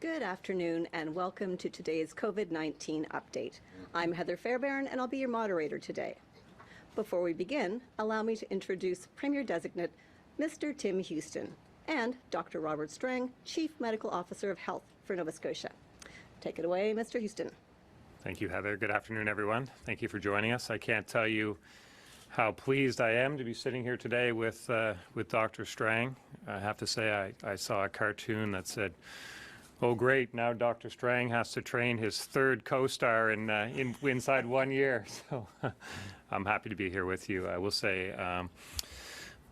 Good afternoon and welcome to today's COVID-19 update. I'm Heather Fairbairn and I'll be your moderator today. Before we begin, allow me to introduce Premier-designate Mr. Tim Houston and Dr. Robert Strang, Chief Medical Officer of Health for Nova Scotia. Take it away, Mr. Houston. Thank you, Heather. Good afternoon, everyone. Thank you for joining us. I can't tell you how pleased I am to be sitting here today with Dr. Strang. I have to say I saw a cartoon that said, "Oh, great! Now Dr. Strang has to train his third co-star inside 1 year." So I'm happy to be here with you. I will say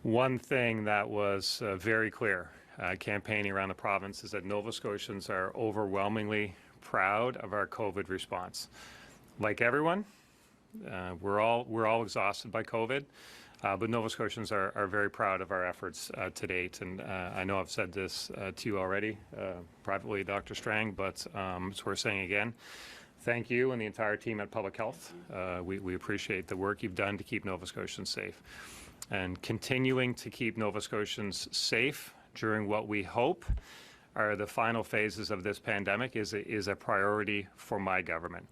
one thing that was very clear campaigning around the province is that Nova Scotians are overwhelmingly proud of our COVID response. Like everyone, we're all exhausted by COVID. But Nova Scotians are very proud of our efforts to date, and I know I've said this to you already privately, Dr. Strang, but it's worth saying again. Thank you and the entire team at Public Health. We appreciate the work you've done to keep Nova Scotians safe. And continuing to keep Nova Scotians safe during what we hope are the final phases of this pandemic is a priority for my government.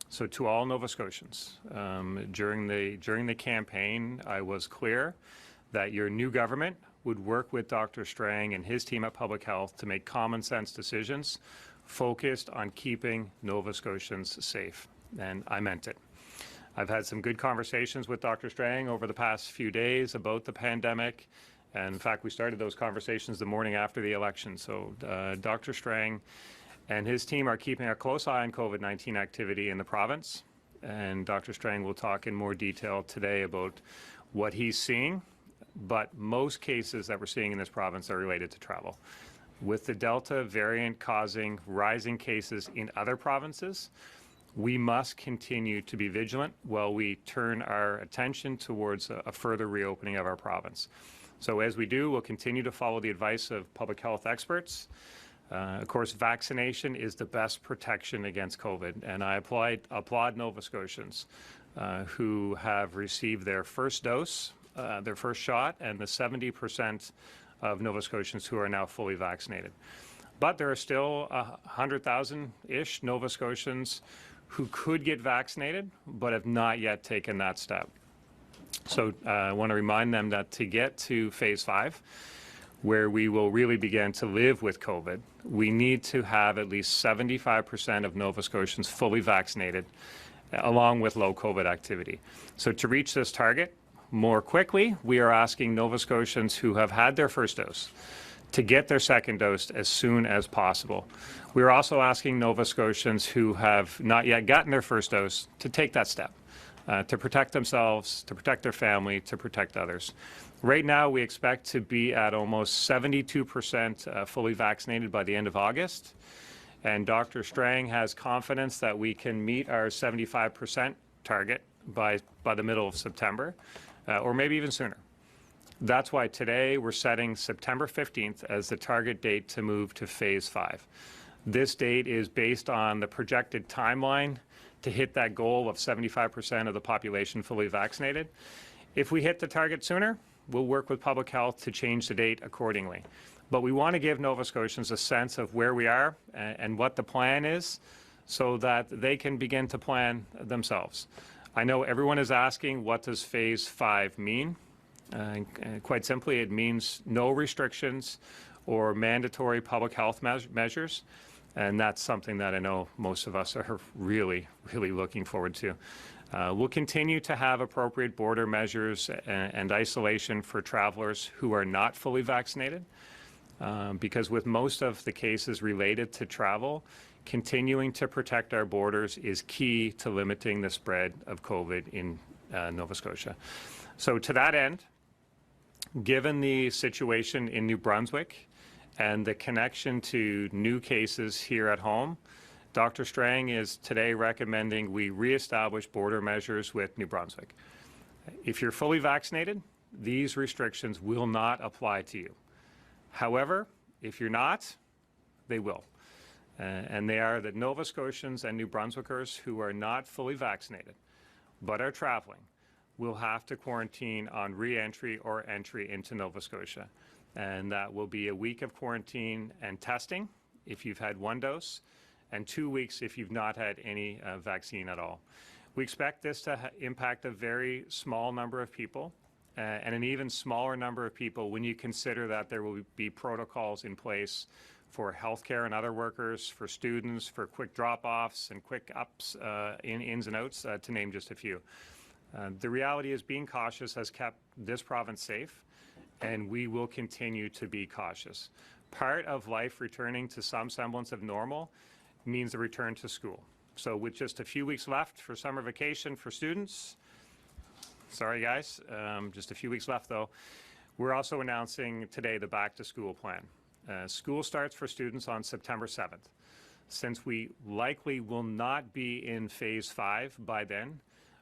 So to all Nova Scotians, during the campaign, I was clear that your new government would work with Dr. Strang and his team at Public Health to make common sense decisions focused on keeping Nova Scotians safe, and I meant it. I've had some good conversations with Dr. Strang over the past few days about the pandemic, and in fact, we started those conversations the morning after the election. So Dr. Strang and his team are keeping a close eye on COVID-19 activity in the province. And Dr. Strang will talk in more detail today about what he's seeing. But most cases that we're seeing in this province are related to travel. With the Delta variant causing rising cases in other provinces, we must continue to be vigilant while we turn our attention towards a further reopening of our province. So as we do, we'll continue to follow the advice of public health experts. Of course, vaccination is the best protection against COVID, and I applaud Nova Scotians who have received their first dose, their first shot, and the 70% of Nova Scotians who are now fully vaccinated. But there are still 100,000-ish Nova Scotians who could get vaccinated but have not yet taken that step. So I want to remind them that to get to phase 5, where we will really begin to live with COVID, we need to have at least 75% of Nova Scotians fully vaccinated, along with low COVID activity. So to reach this target more quickly, we are asking Nova Scotians who have had their first dose to get their second dose as soon as possible. We are also asking Nova Scotians who have not yet gotten their first dose to take that step, to protect themselves, to protect their family, to protect others. Right now, we expect to be at almost 72% fully vaccinated by the end of August. And Dr. Strang has confidence that we can meet our 75% target by the middle of September, or maybe even sooner. That's why today we're setting September 15th as the target date to move to phase 5. This date is based on the projected timeline to hit that goal of 75% of the population fully vaccinated. If we hit the target sooner, we'll work with Public Health to change the date accordingly. But we want to give Nova Scotians a sense of where we are and what the plan is so that they can begin to plan themselves. I know everyone is asking, what does phase 5 mean? Quite simply, it means no restrictions or mandatory public health measures. And that's something that I know most of us are really looking forward to. We'll continue to have appropriate border measures and isolation for travelers who are not fully vaccinated, because with most of the cases related to travel, continuing to protect our borders is key to limiting the spread of COVID in Nova Scotia. So to that end, given the situation in New Brunswick and the connection to new cases here at home, Dr. Strang is today recommending we reestablish border measures with New Brunswick. If you're fully vaccinated, these restrictions will not apply to you. However, if you're not, they will. And they are that Nova Scotians and New Brunswickers who are not fully vaccinated but are traveling will have to quarantine on re-entry or entry into Nova Scotia. And that will be a week of quarantine and testing if you've had 1 dose, and 2 weeks if you've not had any vaccine at all. We expect this to impact a very small number of people, and an even smaller number of people when you consider that there will be protocols in place for healthcare and other workers, for students, for quick drop-offs and quick ups in ins and outs, to name just a few. The reality is being cautious has kept this province safe, and we will continue to be cautious. Part of life returning to some semblance of normal means a return to school. So with just a few weeks left for summer vacation for students, sorry guys, just a few weeks left though, we're also announcing today the back to school plan. School starts for students on September 7th. Since we likely will not be in phase 5 by then,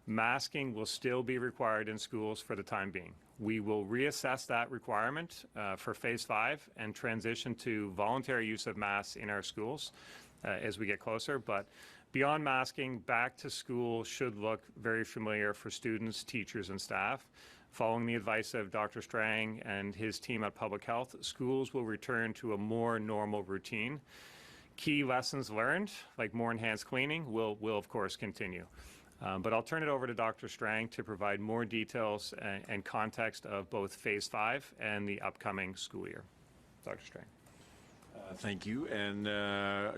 masking will still be required in schools for the time being. We will reassess that requirement for phase 5 and transition to voluntary use of masks in our schools as we get closer. But beyond masking, back to school should look very familiar for students, teachers, and staff. Following the advice of Dr. Strang and his team at Public Health, schools will return to a more normal routine. Key lessons learned, like more enhanced cleaning, will of course continue. But I'll turn it over to Dr. Strang to provide more details and context of both phase 5 and the upcoming school year. Dr. Strang. Thank you, and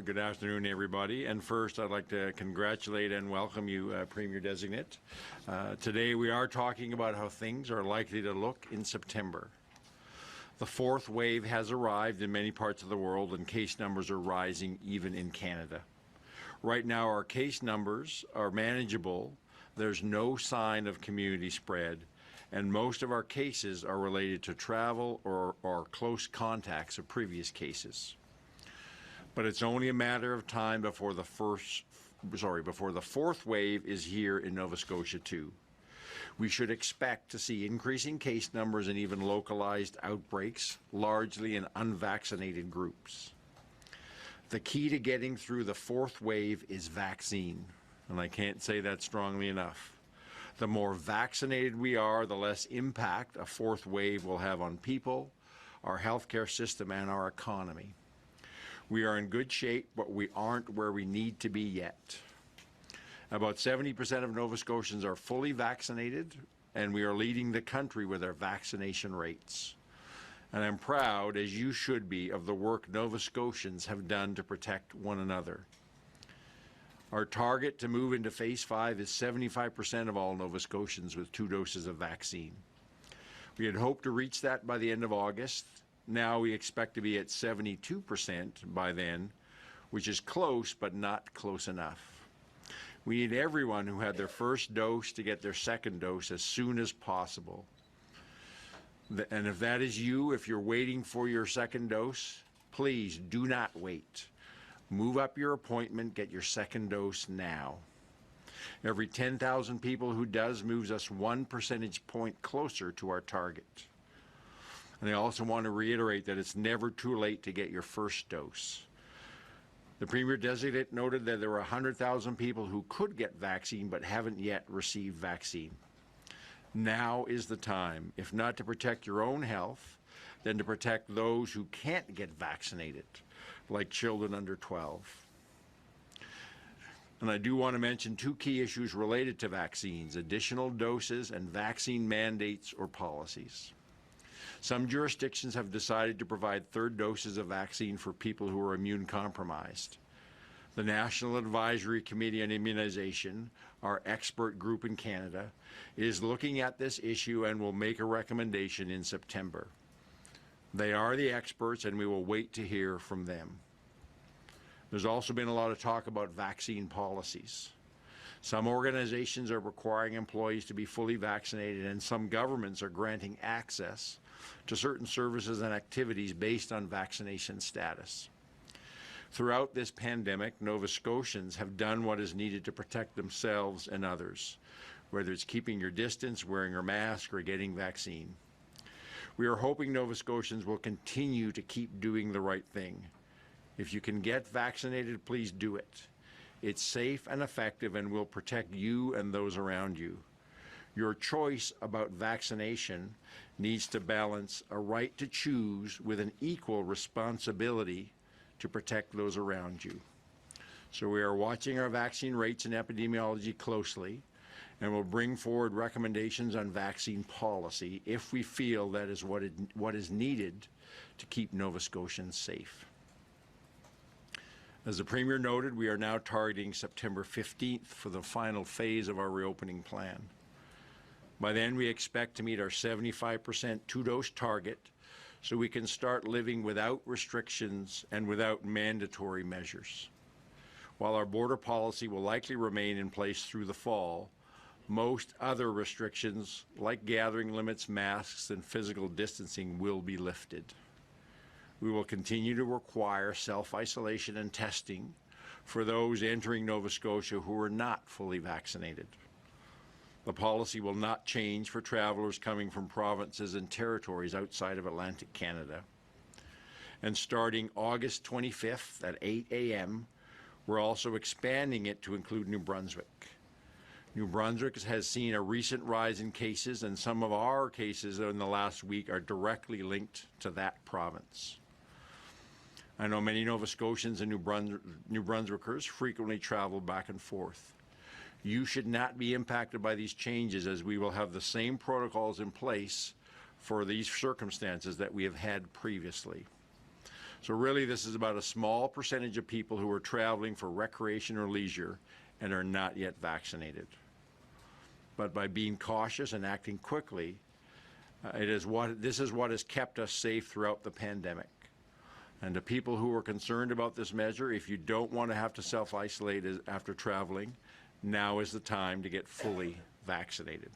good afternoon, everybody. And first, I'd like to congratulate and welcome you, Premier-designate. Today, we are talking about how things are likely to look in September. The 4th wave has arrived in many parts of the world, and case numbers are rising even in Canada. Right now, our case numbers are manageable. There's no sign of community spread, and most of our cases are related to travel or close contacts of previous cases. But it's only a matter of time before the 4th wave is here in Nova Scotia too. We should expect to see increasing case numbers and even localized outbreaks, largely in unvaccinated groups. The key to getting through the 4th wave is vaccine, and I can't say that strongly enough. The more vaccinated we are, the less impact a 4th wave will have on people, our healthcare system, and our economy. We are in good shape, but we aren't where we need to be yet. About 70% of Nova Scotians are fully vaccinated, and we are leading the country with our vaccination rates. And I'm proud, as you should be, of the work Nova Scotians have done to protect one another. Our target to move into phase 5 is 75% of all Nova Scotians with 2 doses of vaccine. We had hoped to reach that by the end of August. Now we expect to be at 72% by then, which is close but not close enough. We need everyone who had their first dose to get their second dose as soon as possible. And if that is you, if you're waiting for your second dose, please do not wait. Move up your appointment, get your second dose now. Every 10,000 people who does moves us 1 percentage point closer to our target. And I also want to reiterate that it's never too late to get your first dose. The Premier-designate noted that there were 100,000 people who could get vaccine but haven't yet received vaccine. Now is the time, if not to protect your own health, then to protect those who can't get vaccinated, like children under 12. And I do want to mention 2 key issues related to vaccines: additional doses and vaccine mandates or policies. Some jurisdictions have decided to provide 3rd doses of vaccine for people who are immune compromised. The National Advisory Committee on Immunization, our expert group in Canada, is looking at this issue and will make a recommendation in September. They are the experts, and we will wait to hear from them. There's also been a lot of talk about vaccine policies. Some organizations are requiring employees to be fully vaccinated, and some governments are granting access to certain services and activities based on vaccination status. Throughout this pandemic, Nova Scotians have done what is needed to protect themselves and others, whether it's keeping your distance, wearing your mask, or getting vaccine. We are hoping Nova Scotians will continue to keep doing the right thing. If you can get vaccinated, please do it. It's safe and effective and will protect you and those around you. Your choice about vaccination needs to balance a right to choose with an equal responsibility to protect those around you. So we are watching our vaccine rates and epidemiology closely, and will bring forward recommendations on vaccine policy if we feel that is what is needed to keep Nova Scotians safe. As the Premier noted, we are now targeting September 15th for the final phase of our reopening plan. By then, we expect to meet our 75% two-dose target, so we can start living without restrictions and without mandatory measures. While our border policy will likely remain in place through the fall, most other restrictions, like gathering limits, masks, and physical distancing, will be lifted. We will continue to require self-isolation and testing for those entering Nova Scotia who are not fully vaccinated. The policy will not change for travelers coming from provinces and territories outside of Atlantic Canada. And starting August 25th at 8 a.m., we're also expanding it to include New Brunswick. New Brunswick has seen a recent rise in cases, and some of our cases in the last week are directly linked to that province. I know many Nova Scotians and New Brunswickers frequently travel back and forth. You should not be impacted by these changes, as we will have the same protocols in place for these circumstances that we have had previously. So really, this is about a small percentage of people who are traveling for recreation or leisure and are not yet vaccinated. But by being cautious and acting quickly, this is what has kept us safe throughout the pandemic. And to people who are concerned about this measure, if you don't want to have to self-isolate after traveling, now is the time to get fully vaccinated.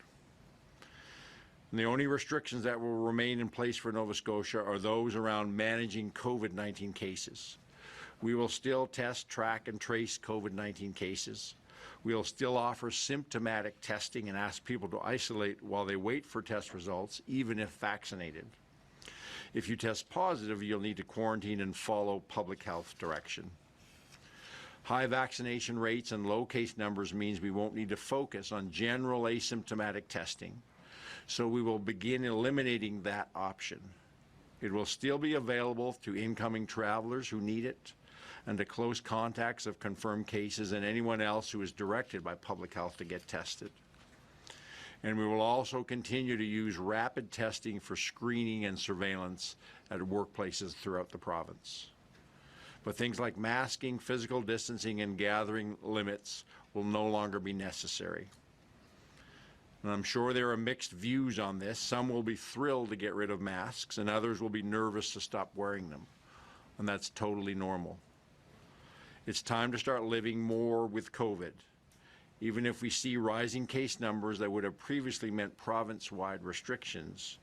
And the only restrictions that will remain in place for Nova Scotia are those around managing COVID-19 cases. We will still test, track, and trace COVID-19 cases. We will still offer symptomatic testing and ask people to isolate while they wait for test results, even if vaccinated. If you test positive, you'll need to quarantine and follow public health direction. High vaccination rates and low case numbers means we won't need to focus on general asymptomatic testing, so we will begin eliminating that option. It will still be available to incoming travelers who need it, and to close contacts of confirmed cases and anyone else who is directed by public health to get tested. And we will also continue to use rapid testing for screening and surveillance at workplaces throughout the province. But things like masking, physical distancing, and gathering limits will no longer be necessary. And I'm sure there are mixed views on this. Some will be thrilled to get rid of masks, and others will be nervous to stop wearing them. And that's totally normal. It's time to start living more with COVID. Even if we see rising case numbers that would have previously meant province-wide restrictions,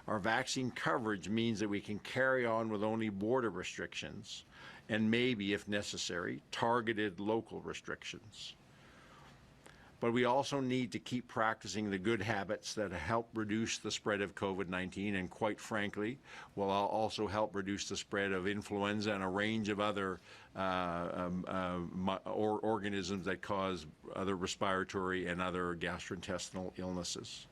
our vaccine coverage means that we can carry on with only border restrictions and maybe, if necessary, targeted local restrictions. But we also need to keep practicing the good habits that help reduce the spread of COVID-19 and, quite frankly, will also help reduce the spread of influenza and a range of other organisms that cause other respiratory and other gastrointestinal illnesses.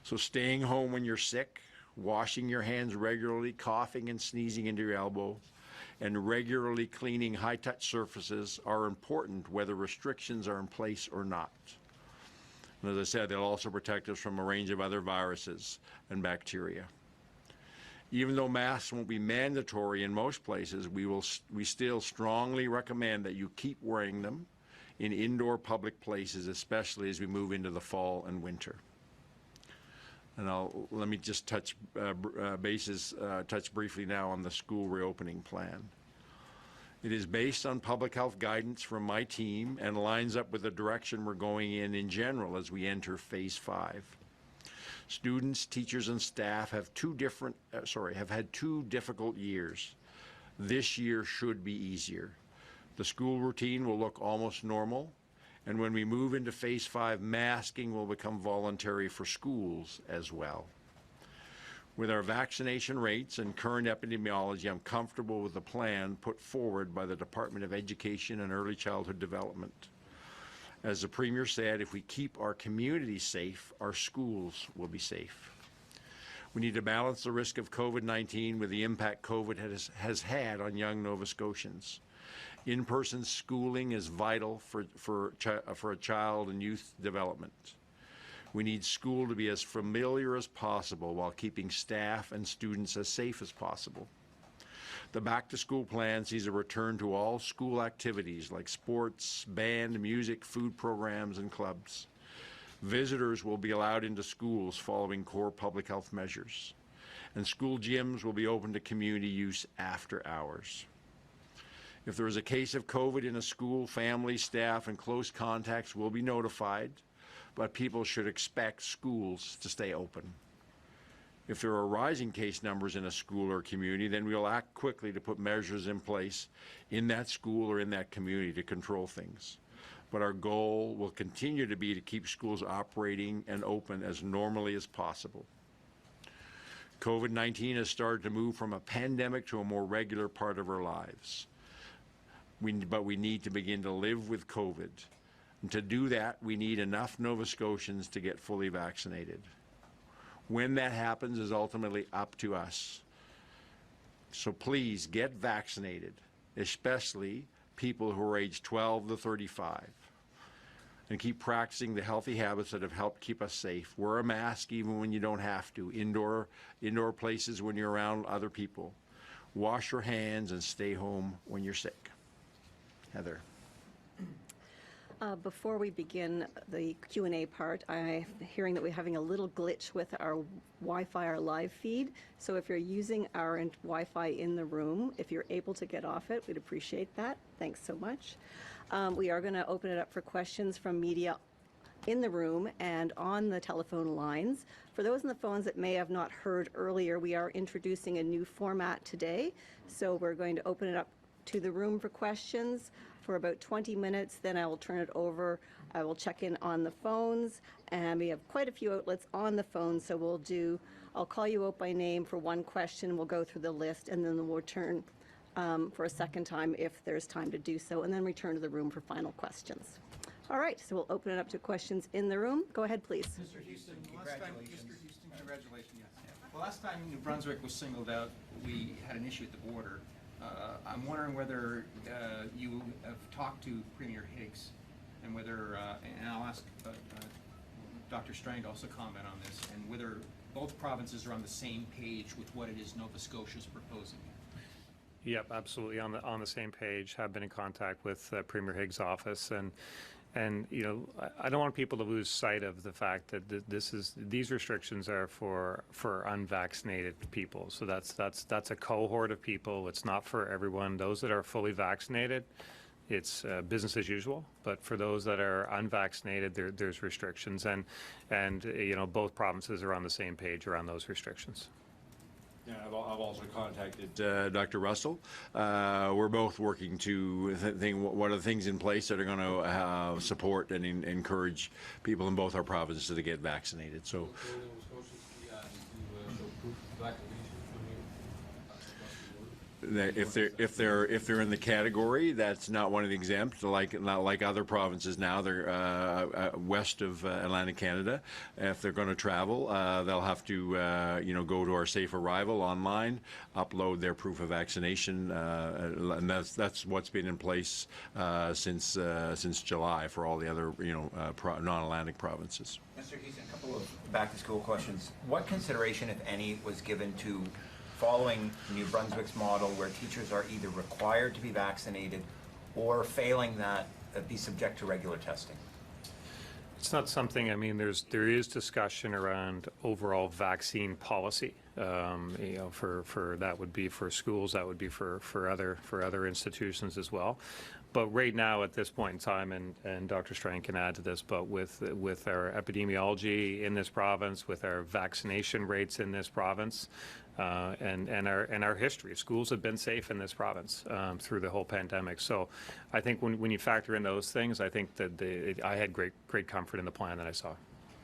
So staying home when you're sick, washing your hands regularly, coughing and sneezing into your elbow, and regularly cleaning high-touch surfaces are important whether restrictions are in place or not. And as I said, they'll also protect us from a range of other viruses and bacteria. Even though masks won't be mandatory in most places, we still strongly recommend that you keep wearing them in indoor public places, especially as we move into the fall and winter. And let me just touch briefly now on the school reopening plan. It is based on public health guidance from my team and lines up with the direction we're going in general as we enter phase 5. Students, teachers, and staff have had two difficult years. This year should be easier. The school routine will look almost normal. And when we move into phase 5, masking will become voluntary for schools as well. With our vaccination rates and current epidemiology, I'm comfortable with the plan put forward by the Department of Education and Early Childhood Development. As the Premier said, if we keep our communities safe, our schools will be safe. We need to balance the risk of COVID-19 with the impact COVID has had on young Nova Scotians. In-person schooling is vital for a child and youth development. We need school to be as familiar as possible while keeping staff and students as safe as possible. The back-to-school plan sees a return to all school activities like sports, band, music, food programs, and clubs. Visitors will be allowed into schools following core public health measures, and school gyms will be open to community use after hours. If there is a case of COVID in a school, family, staff, and close contacts will be notified, but people should expect schools to stay open. If there are rising case numbers in a school or community, then we'll act quickly to put measures in place in that school or in that community to control things. But our goal will continue to be to keep schools operating and open as normally as possible. COVID-19 has started to move from a pandemic to a more regular part of our lives. But we need to begin to live with COVID. And to do that, we need enough Nova Scotians to get fully vaccinated. When that happens is ultimately up to us. So please get vaccinated, especially people who are aged 12 to 35. And keep practicing the healthy habits that have helped keep us safe. Wear a mask even when you don't have to. Indoor places when you're around other people. Wash your hands and stay home when you're sick. Heather. Before we begin the Q&A part, I'm hearing that we're having a little glitch with our Wi-Fi, our live feed. So if you're using our Wi-Fi in the room, if you're able to get off it, we'd appreciate that. Thanks so much. We are going to open it up for questions from media in the room and on the telephone lines. For those on the phones that may have not heard earlier, we are introducing a new format today. So we're going to open it up to the room for questions for about 20 minutes, then I will turn it over. I will check in on the phones, and we have quite a few outlets on the phone, so I'll call you out by name for one question, we'll go through the list, and then we'll turn for a second time if there's time to do so, and then return to the room for final questions. All right, so we'll open it up to questions in the room. Go ahead, please. Mr. Houston, congratulations. Well, last time New Brunswick was singled out, we had an issue at the border. I'm wondering whether you have talked to Premier Higgs and whether, and I'll ask Dr. Strang to also comment on this, and whether both provinces are on the same page with what it is Nova Scotia is proposing. Yep, absolutely on the same page. Have been in contact with Premier Higgs' office, and you know, I don't want people to lose sight of the fact that these restrictions are for unvaccinated people. So that's a cohort of people. It's not for everyone. Those that are fully vaccinated, it's business as usual. But for those that are unvaccinated, there's restrictions, and you know, both provinces are on the same page around those restrictions. Yeah, I've also contacted Dr. Russell. We're both working to think what are the things in place that are going to support and encourage people in both our provinces to get vaccinated. So. If they're in the category, that's not one of the exempt, not like other provinces now. They're west of Atlantic Canada. If they're going to travel, they'll have to go to our Safe Arrival online, upload their proof of vaccination, and that's what's been in place since July for all the other non-Atlantic provinces. Mr. Houston, a couple of back-to-school questions. What consideration, if any, was given to following New Brunswick's model where teachers are either required to be vaccinated or failing that, be subject to regular testing? It's not something, I mean, there is discussion around overall vaccine policy. For that would be for schools, that would be for other institutions as well. But right now, at this point in time, and Dr. Strang can add to this, but with our epidemiology in this province, with our vaccination rates in this province, and our history, schools have been safe in this province through the whole pandemic. So I think when you factor in those things, I think that I had great comfort in the plan that I saw.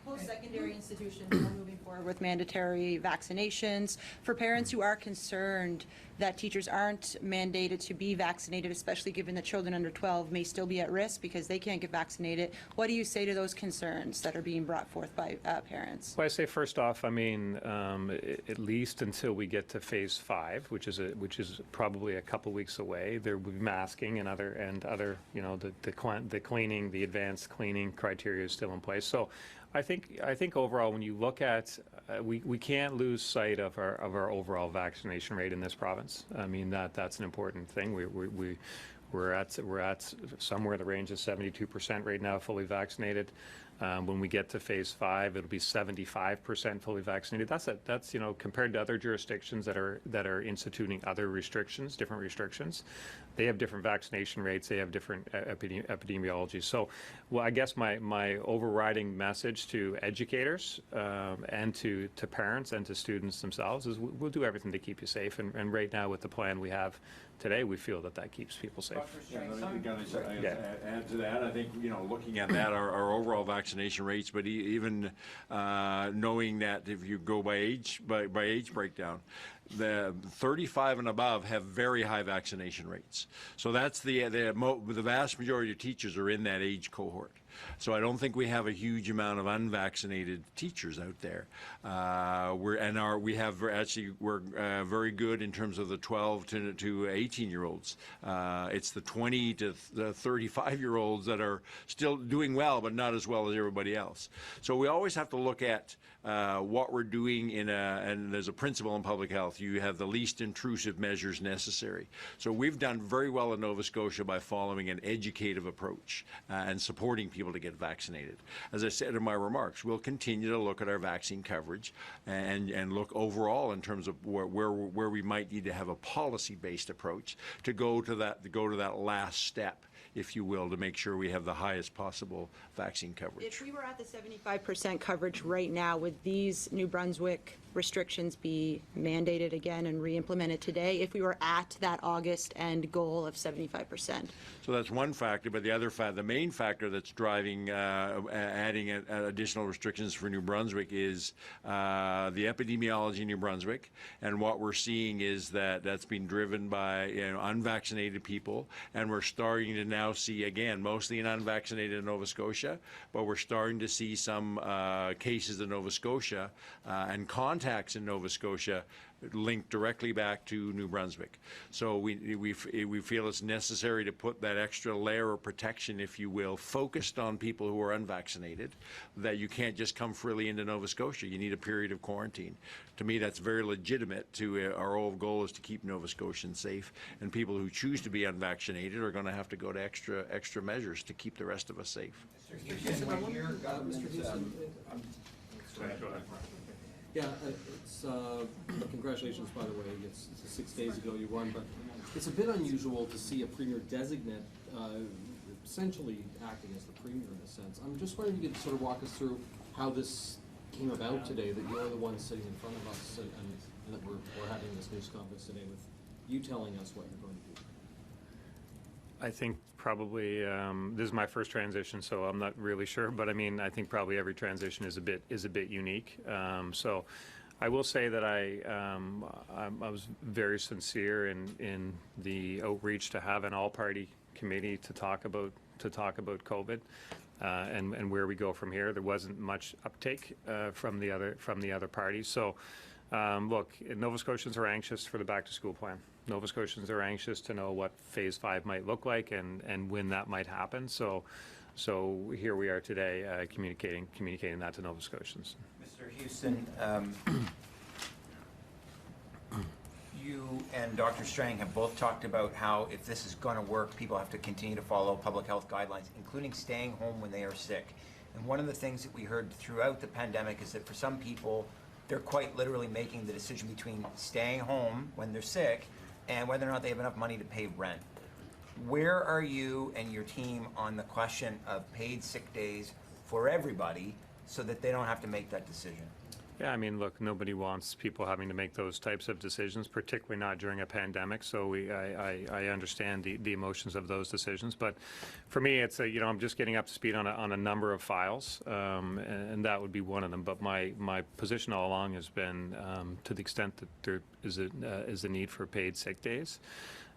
Post-secondary institutions are moving forward with mandatory vaccinations. For parents who are concerned that teachers aren't mandated to be vaccinated, especially given that children under 12 may still be at risk because they can't get vaccinated. What do you say to those concerns that are being brought forth by parents? Well, I say first off, I mean, at least until we get to phase 5, which is probably a couple weeks away, there will be masking and other you know, the cleaning, the advanced cleaning criteria is still in place. So I think overall, when you look at, we can't lose sight of our overall vaccination rate in this province. I mean, that's an important thing. We're at somewhere in the range of 72% right now, fully vaccinated. When we get to phase 5, it'll be 75% fully vaccinated. That's you know, compared to other jurisdictions that are instituting other restrictions, different restrictions, they have different vaccination rates. They have different epidemiology. So, well, I guess my overriding message to educators and to parents and to students themselves is we'll do everything to keep you safe. And right now, with the plan we have today, we feel that keeps people safe. Add to that, I think, you know, looking at that, our overall vaccination rates, but even knowing that if you go by age breakdown, the 35 and above have very high vaccination rates. So that's the vast majority of teachers are in that age cohort. So I don't think we have a huge amount of unvaccinated teachers out there. We're very good in terms of the 12 to 18-year-olds. It's the 20 to the 35-year-olds that are still doing well, but not as well as everybody else. So we always have to look at what we're doing and there's a principle in public health. You have the least intrusive measures necessary. So we've done very well in Nova Scotia by following an educative approach and supporting people to get vaccinated. As I said in my remarks, we'll continue to look at our vaccine coverage and look overall in terms of where we might need to have a policy-based approach to go to that last step, if you will, to make sure we have the highest possible vaccine coverage. If we were at the 75% coverage right now, would these New Brunswick restrictions be mandated again and re-implemented today if we were at that August end goal of 75%? So that's one factor, but the main factor that's driving adding additional restrictions for New Brunswick is the epidemiology in New Brunswick, and what we're seeing is that's been driven by unvaccinated people, and we're starting to now see, again, mostly in unvaccinated in Nova Scotia, but we're starting to see some cases in Nova Scotia and contacts in Nova Scotia linked directly back to New Brunswick. So we feel it's necessary to put that extra layer of protection, if you will, focused on people who are unvaccinated, that you can't just come freely into Nova Scotia. You need a period of quarantine. To me, that's very legitimate. Our whole goal is to keep Nova Scotians safe, and people who choose to be unvaccinated are going to have to go to extra measures to keep the rest of us safe. Mr. Houston, yeah, it's congratulations, by the way. It's 6 days ago you won, but it's a bit unusual to see a premier-designate essentially acting as the premier in a sense. I'm just wondering if you could sort of walk us through how this came about today, that you're the one sitting in front of us and that we're having this news conference today with you telling us what you're going to do. I think probably this is my first transition, so I'm not really sure. But I mean, I think probably every transition is a bit unique. So I will say that I was very sincere in the outreach to have an all-party committee to talk about COVID and where we go from here. There wasn't much uptake from the other parties. So look, Nova Scotians are anxious for the back-to-school plan. Nova Scotians are anxious to know what phase 5 might look like and when that might happen. So here we are today communicating that to Nova Scotians. Mr. Houston, you and Dr. Strang have both talked about how if this is going to work, people have to continue to follow public health guidelines, including staying home when they are sick. And one of the things that we heard throughout the pandemic is that for some people, they're quite literally making the decision between staying home when they're sick and whether or not they have enough money to pay rent. Where are you and your team on the question of paid sick days for everybody so that they don't have to make that decision? Yeah, I mean, look, nobody wants people having to make those types of decisions, particularly not during a pandemic. So I understand the emotions of those decisions. But for me, it's I'm just getting up to speed on a number of files, and that would be one of them. But my position all along has been, to the extent that there is a need for paid sick days.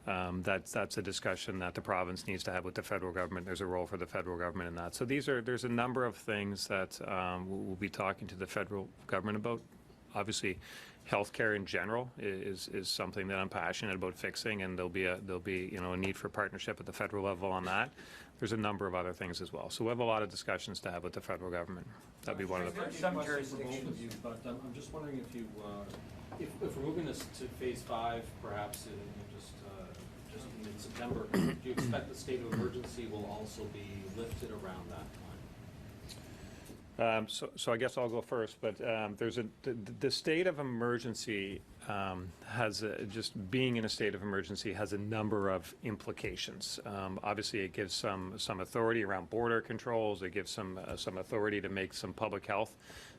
That's a discussion that the province needs to have with the federal government. There's a role for the federal government in that. So there's a number of things that we'll be talking to the federal government about. Obviously, healthcare in general is something that I'm passionate about fixing, and there'll be a need for partnership at the federal level on that. There's a number of other things as well. So we have a lot of discussions to have with the federal government. That'd be one of the. Some Question for both jurisdictions. of you, but I'm just wondering if you, if we're moving this to phase 5, perhaps just in September, do you expect the state of emergency will also be lifted around that time? So I guess I'll go first, but the state of emergency just being in a state of emergency has a number of implications. Obviously, it gives some authority around border controls. It gives some authority to make some public health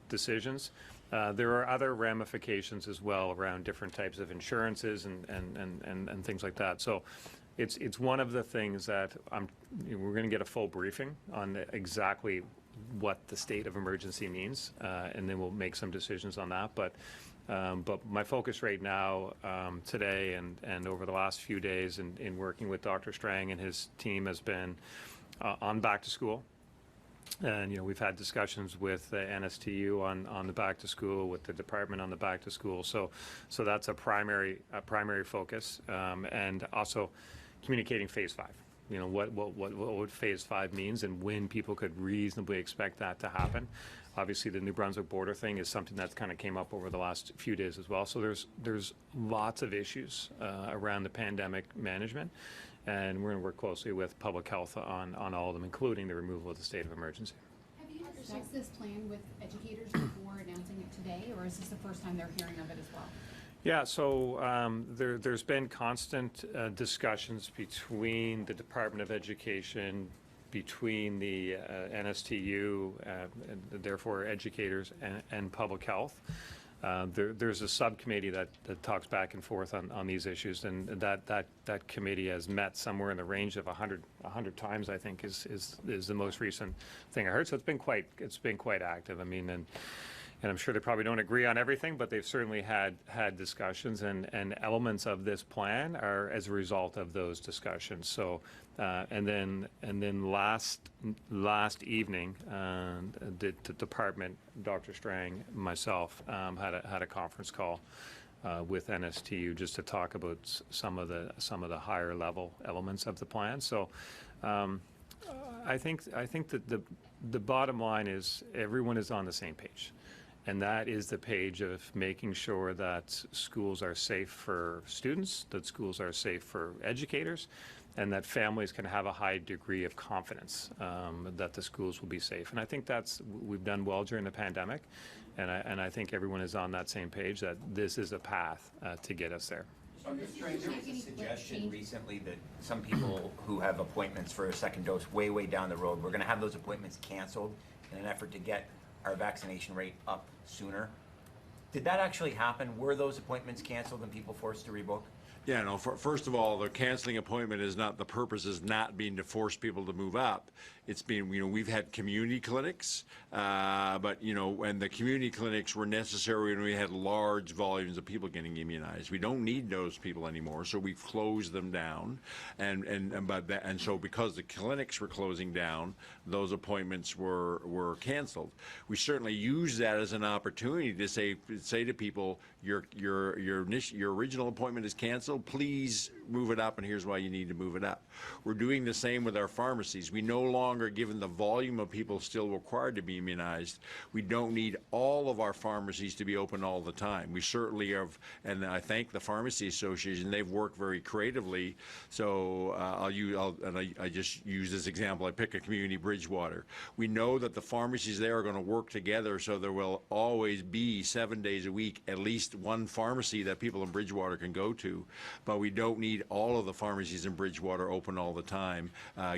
decisions. There are other ramifications as well around different types of insurances and things like that. So it's one of the things that we're going to get a full briefing on exactly what the state of emergency means, and then we'll make some decisions on that. But my focus right now, today and over the last few days in working with Dr. Strang and his team has been on back to school. And we've had discussions with the NSTU on the back to school, with the department on the back to school. So that's a primary focus, and also communicating phase 5. What phase 5 means and when people could reasonably expect that to happen. Obviously, the New Brunswick border thing is something that's kind of came up over the last few days as well. So there's lots of issues around the pandemic management. And we're going to work closely with public health on all of them, including the removal of the state of emergency. Have you discussed this plan with educators before announcing it today, or is this the first time they're hearing of it as well? Yeah, so there's been constant discussions between the Department of Education, between the NSTU, and therefore educators, and public health. There's a subcommittee that talks back and forth on these issues, and that committee has met somewhere in the range of 100 times, I think, is the most recent thing I heard. So it's been quite active. I mean, and I'm sure they probably don't agree on everything, but they've certainly had discussions, and elements of this plan are as a result of those discussions. So and then last evening, the department, Dr. Strang, myself, had a conference call with NSTU just to talk about some of the higher level elements of the plan. So I think that the bottom line is everyone is on the same page. And that is the page of making sure that schools are safe for students, that schools are safe for educators, and that families can have a high degree of confidence that the schools will be safe. And I think we've done well during the pandemic, and I think everyone is on that same page that this is a path to get us there. There was a suggestion recently that some people who have appointments for a second dose way down the road, we're going to have those appointments canceled in an effort to get our vaccination rate up sooner. Did that actually happen? Were those appointments canceled and people forced to rebook? Yeah, no, first of all, the canceling appointment is not, the purpose is not being to force people to move up. It's been, we've had community clinics, but, and the community clinics were necessary when we had large volumes of people getting immunized. We don't need those people anymore, so we've closed them down. And so because the clinics were closing down, those appointments were canceled. We certainly use that as an opportunity to say to people, your original appointment is canceled, please move it up, and here's why you need to move it up. We're doing the same with our pharmacies. We no longer, given the volume of people still required to be immunized, we don't need all of our pharmacies to be open all the time. We certainly have, and I thank the Pharmacy Association, they've worked very creatively. So I just use this example. I pick a community, Bridgewater. We know that the pharmacies there are going to work together, so there will always be 7 days a week at least one pharmacy that people in Bridgewater can go to. but we don't need all of the pharmacies in Bridgewater open all the time,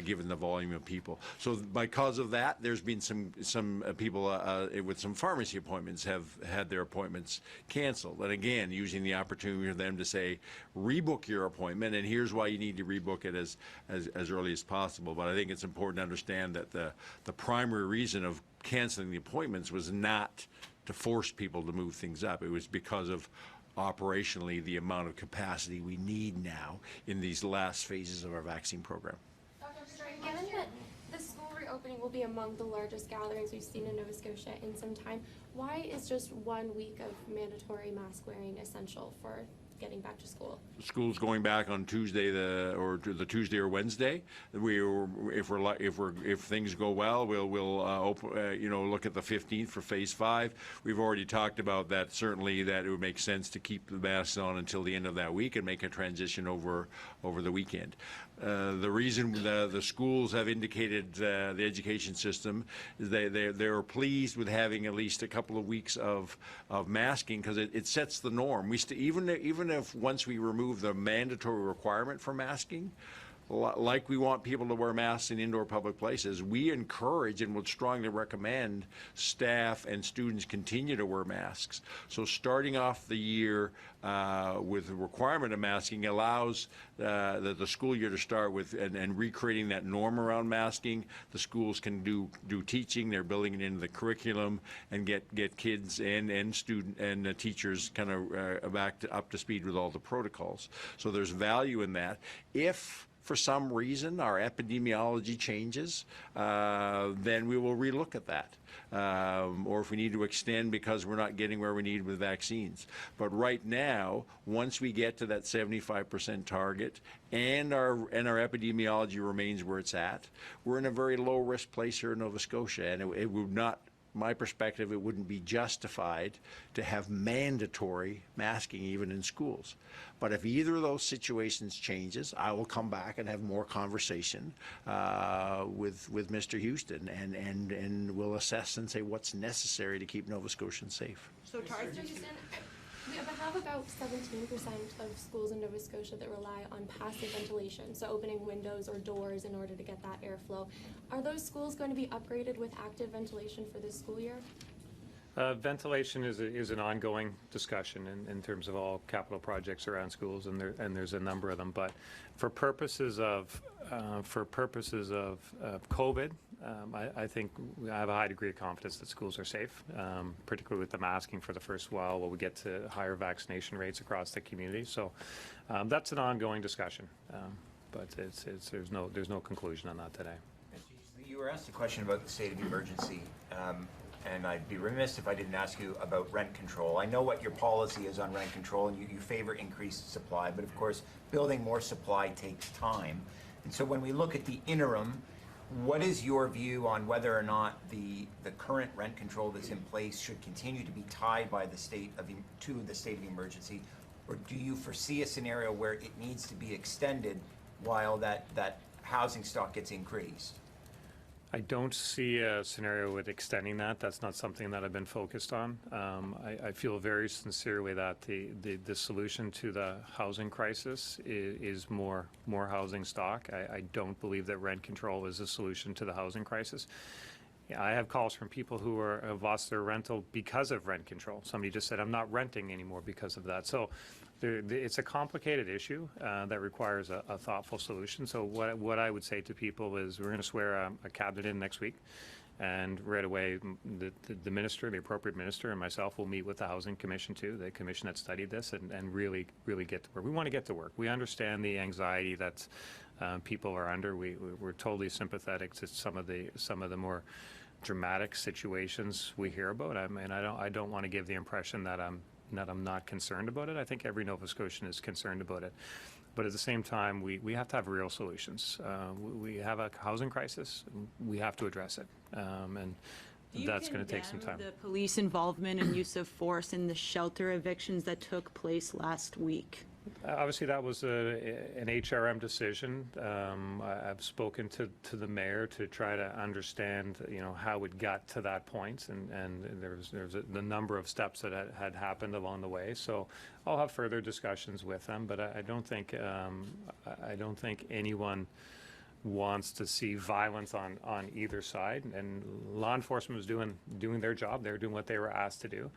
given the volume of people. So because of that, there's been some people with some pharmacy appointments have had their appointments canceled. And again, using the opportunity for them to say, rebook your appointment, and here's why you need to rebook it as early as possible. But I think it's important to understand that the primary reason of canceling the appointments was not to force people to move things up. It was because of operationally the amount of capacity we need now in these last phases of our vaccine program. Dr. Strang, given that the school reopening will be among the largest gatherings we've seen in Nova Scotia in some time, why is just 1 week of mandatory mask wearing essential for getting back to school? School's going back on Tuesday, the Tuesday or Wednesday. If things go well, we'll look at the 15th for phase 5. We've already talked about that. Certainly, that it would make sense to keep the masks on until the end of that week and make a transition over the weekend. The reason the schools have indicated the education system is they're pleased with having at least a couple of weeks of masking, because it sets the norm. Even if once we remove the mandatory requirement for masking, like we want people to wear masks in indoor public places, we encourage and would strongly recommend staff and students continue to wear masks. So starting off the year with the requirement of masking allows the school year to start with and recreating that norm around masking. The schools can do teaching, they're building it into the curriculum, and get kids and student and teachers kind of up to speed with all the protocols. So there's value in that. If for some reason our epidemiology changes, then we will relook at that. Or if we need to extend because we're not getting where we need with vaccines. But right now, once we get to that 75% target and our epidemiology remains where it's at, we're in a very low risk place here in Nova Scotia, and it would not, my perspective, it wouldn't be justified to have mandatory masking even in schools. But if either of those situations changes, I will come back and have more conversation with Mr. Houston, and we'll assess and say what's necessary to keep Nova Scotians safe. So, Dr. Houston, we have about 17% of schools in Nova Scotia that rely on passive ventilation, so opening windows or doors in order to get that airflow. Are those schools going to be upgraded with active ventilation for this school year? Ventilation is an ongoing discussion in terms of all capital projects around schools, and there's a number of them. But for purposes of COVID, I think I have a high degree of confidence that schools are safe, particularly with the masking for the first while we get to higher vaccination rates across the community. So that's an ongoing discussion, but there's no conclusion on that today. You were asked a question about the state of emergency, and I'd be remiss if I didn't ask you about rent control. I know what your policy is on rent control, and you favor increased supply, but of course, building more supply takes time. And so when we look at the interim, what is your view on whether or not the current rent control that's in place should continue to be tied by the state of emergency, or do you foresee a scenario where it needs to be extended while that housing stock gets increased? I don't see a scenario with extending that. That's not something that I've been focused on. I feel very sincerely that the solution to the housing crisis is more housing stock. I don't believe that rent control is a solution to the housing crisis. I have calls from people who have lost their rental because of rent control. Somebody just said, I'm not renting anymore because of that. So it's a complicated issue that requires a thoughtful solution. So what I would say to people is we're going to swear a cabinet in next week, and right away the minister, the appropriate minister, and myself will meet with the Housing Commission too, the commission that studied this, and really get to work. We want to get to work. We understand the anxiety that people are under. We're totally sympathetic to some of the more dramatic situations we hear about. I mean, I don't want to give the impression that I'm not concerned about it. I think every Nova Scotian is concerned about it. But at the same time, we have to have real solutions. We have a housing crisis. We have to address it. And that's going to take some time. The police involvement and use of force in the shelter evictions that took place last week. Obviously, that was an HRM decision. I've spoken to the mayor to try to understand, how it got to that point, and there's the number of steps that had happened along the way. So I'll have further discussions with them, but I don't think anyone wants to see violence on either side. And law enforcement was doing their job. They were doing what they were asked to do.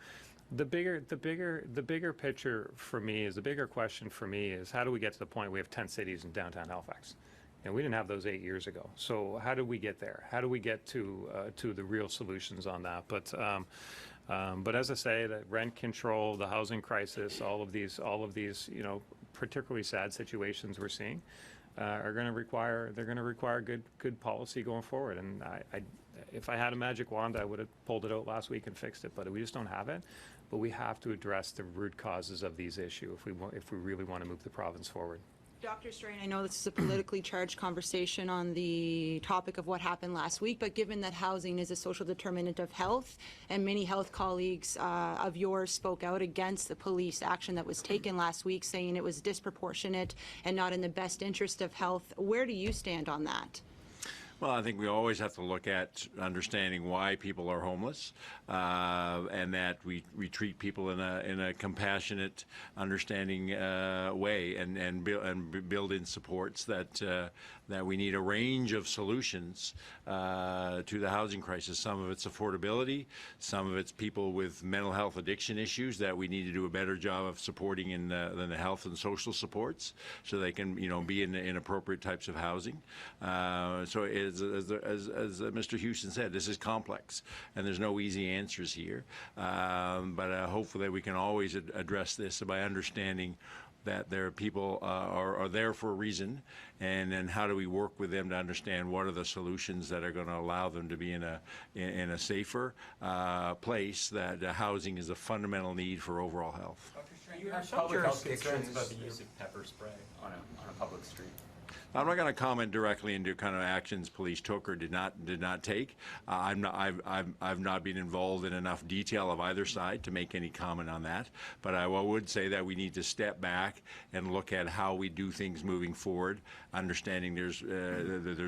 The bigger picture for me is, the bigger question for me is, how do we get to the point we have 10 cities in downtown Halifax? And we didn't have those 8 years ago. So how do we get there? How do we get to the real solutions on that? But as I say, the rent control, the housing crisis, all of these, particularly sad situations we're seeing, are going to require good policy going forward. And if I had a magic wand, I would have pulled it out last week and fixed it. But we just don't have it. But we have to address the root causes of these issues if we really want to move the province forward. Dr. Strang, I know this is a politically charged conversation on the topic of what happened last week, but given that housing is a social determinant of health, and many health colleagues of yours spoke out against the police action that was taken last week, saying it was disproportionate and not in the best interest of health, where do you stand on that? Well, I think we always have to look at understanding why people are homeless, and that we treat people in a compassionate, understanding way, and build in supports that we need a range of solutions to the housing crisis. Some of it's affordability, some of it's people with mental health addiction issues that we need to do a better job of supporting in the health and social supports, so they can be in appropriate types of housing. So as Mr. Houston said, this is complex, and there's no easy answers here. But hopefully we can always address this by understanding that there are people are there for a reason, and then how do we work with them to understand what are the solutions that are going to allow them to be in a safer place, that housing is a fundamental need for overall health. Dr. Strang, you have public health concerns about the use of pepper spray on a public street. I'm not going to comment directly into kind of actions police took or did not take. I've not been involved in enough detail of either side to make any comment on that. But I would say that we need to step back and look at how we do things moving forward, understanding there's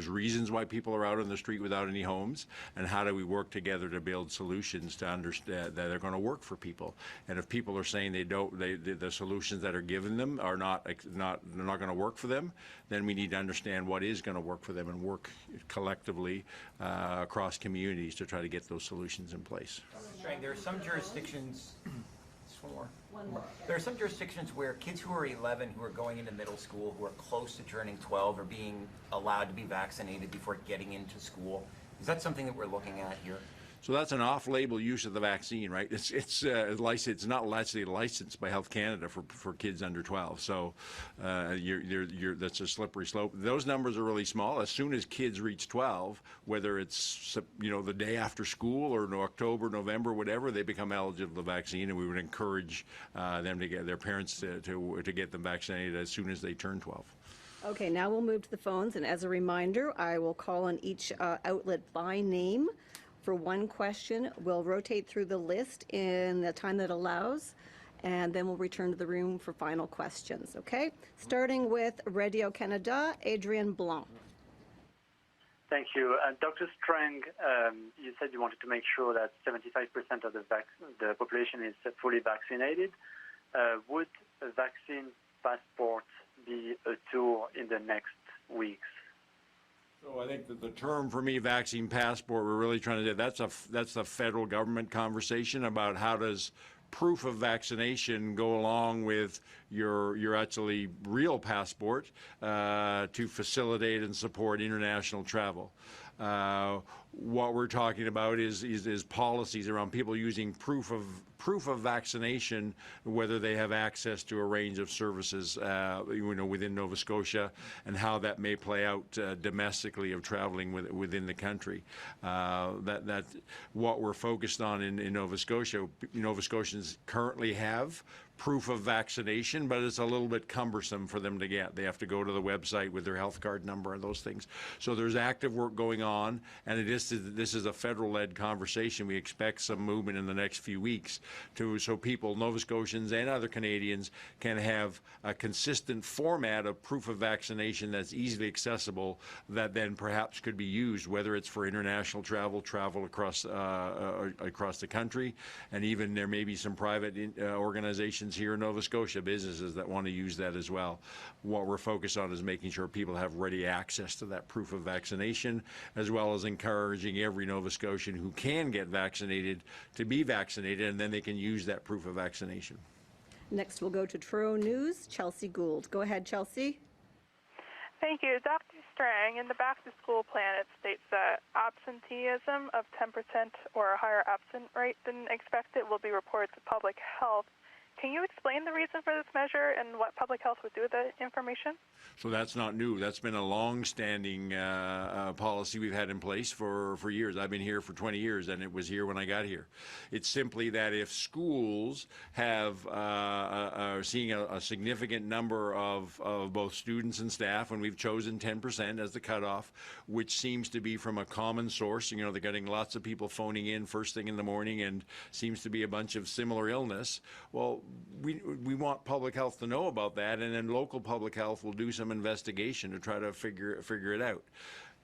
reasons why people are out on the street without any homes, and how do we work together to build solutions to understand that are going to work for people. And if people are saying the solutions that are given them are not going to work for them, then we need to understand what is going to work for them and work collectively across communities to try to get those solutions in place. Strang, there are some jurisdictions. There are some jurisdictions where kids who are 11, who are going into middle school, who are close to turning 12, are being allowed to be vaccinated before getting into school. Is that something that we're looking at here? So that's an off-label use of the vaccine, right? It's licensed. It's not actually licensed by Health Canada for kids under 12. So that's a slippery slope. Those numbers are really small. As soon as kids reach 12, whether it's the day after school or in October, November, whatever, they become eligible for the vaccine, and we would encourage them to get their parents to get them vaccinated as soon as they turn 12. Okay, now we'll move to the phones, and as a reminder, I will call on each outlet by name for one question. We'll rotate through the list in the time that allows, and then we'll return to the room for final questions, okay? Starting with Radio Canada, Adrian Blanc. Thank you. Dr. Strang, you said you wanted to make sure that 75% of the population is fully vaccinated. Would a vaccine passport be a tool in the next weeks? So I think that the term for me, vaccine passport, we're really trying to do, that's a federal government conversation about how does proof of vaccination go along with your actually real passport to facilitate and support international travel. What we're talking about is policies around people using proof of vaccination, whether they have access to a range of services, within Nova Scotia, and how that may play out domestically of traveling within the country. That what we're focused on in Nova Scotia. Nova Scotians currently have proof of vaccination, but it's a little bit cumbersome for them to get. They have to go to the website with their health card number and those things. So there's active work going on, and this is a federal-led conversation. We expect some movement in the next few weeks so people, Nova Scotians and other Canadians, can have a consistent format of proof of vaccination that's easily accessible, that then perhaps could be used, whether it's for international travel across the country, and even there may be some private organizations here in Nova Scotia, businesses that want to use that as well. What we're focused on is making sure people have ready access to that proof of vaccination, as well as encouraging every Nova Scotian who can get vaccinated to be vaccinated, and then they can use that proof of vaccination. Next, we'll go to Truro News. Chelsea Gould. Go ahead, Chelsea. Thank you. Dr. Strang, in the back-to-school plan, it states that absenteeism of 10% or a higher absent rate than expected will be reported to public health. Can you explain the reason for this measure and what public health would do with the information? So that's not new. That's been a long-standing policy we've had in place for years. I've been here for 20 years, and it was here when I got here. It's simply that if schools are seeing a significant number of both students and staff, and we've chosen 10% as the cutoff, which seems to be from a common source. You know, they're getting lots of people phoning in first thing in the morning, and seems to be a bunch of similar illness. Well, we want public health to know about that, and then local public health will do some investigation to try to figure it out.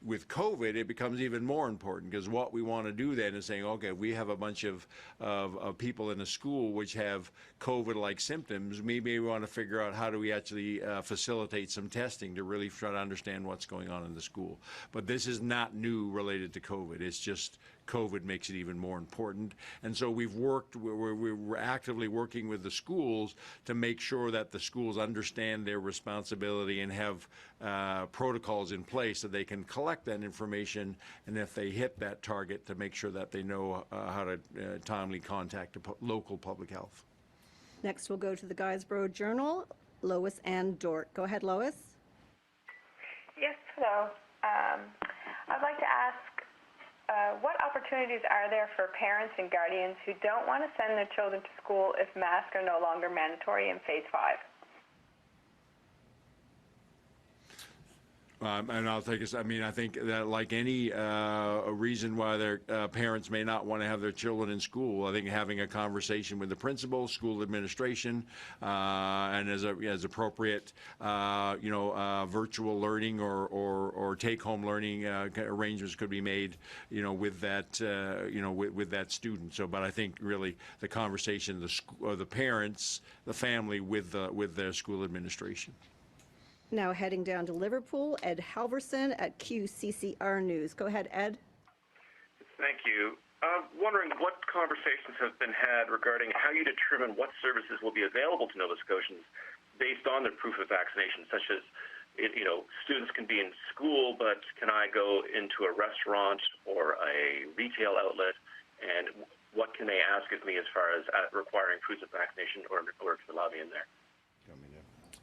With COVID, it becomes even more important, because what we want to do then is saying, okay, we have a bunch of people in a school which have COVID-like symptoms. Maybe we want to figure out how do we actually facilitate some testing to really try to understand what's going on in the school. But this is not new related to COVID. It's just COVID makes it even more important. And so we're actively working with the schools to make sure that the schools understand their responsibility and have protocols in place so they can collect that information, and if they hit that target, to make sure that they know how to timely contact local public health. Next, we'll go to the Guysborough Journal. Lois Ann Dort. Go ahead, Lois. Yes, hello. I'd like to ask, what opportunities are there for parents and guardians who don't want to send their children to school if masks are no longer mandatory in Phase 5? And I'll take us. I mean, I think that like any reason why their parents may not want to have their children in school, I think having a conversation with the principal, school administration, and as appropriate, virtual learning or take-home learning arrangements could be made, with that, with that student. So, but I think really the conversation, the parents, the family with their school administration. Now heading down to Liverpool, Ed Halverson at QCCR News. Go ahead, Ed. Thank you. I'm wondering what conversations have been had regarding how you determine what services will be available to Nova Scotians based on their proof of vaccination, such as, students can be in school, but can I go into a restaurant or a retail outlet, and what can they ask of me as far as requiring proof of vaccination in order to allow me in there?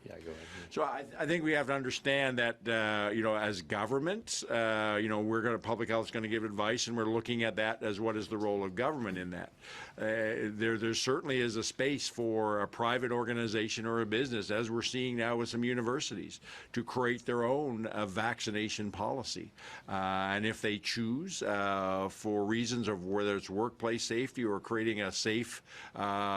Yeah, go ahead. So I think we have to understand that, as government, public health is going to give advice, and we're looking at that as what is the role of government in that. There certainly is a space for a private organization or a business, as we're seeing now with some universities, to create their own vaccination policy. And if they choose, for reasons of whether it's workplace safety or creating a safe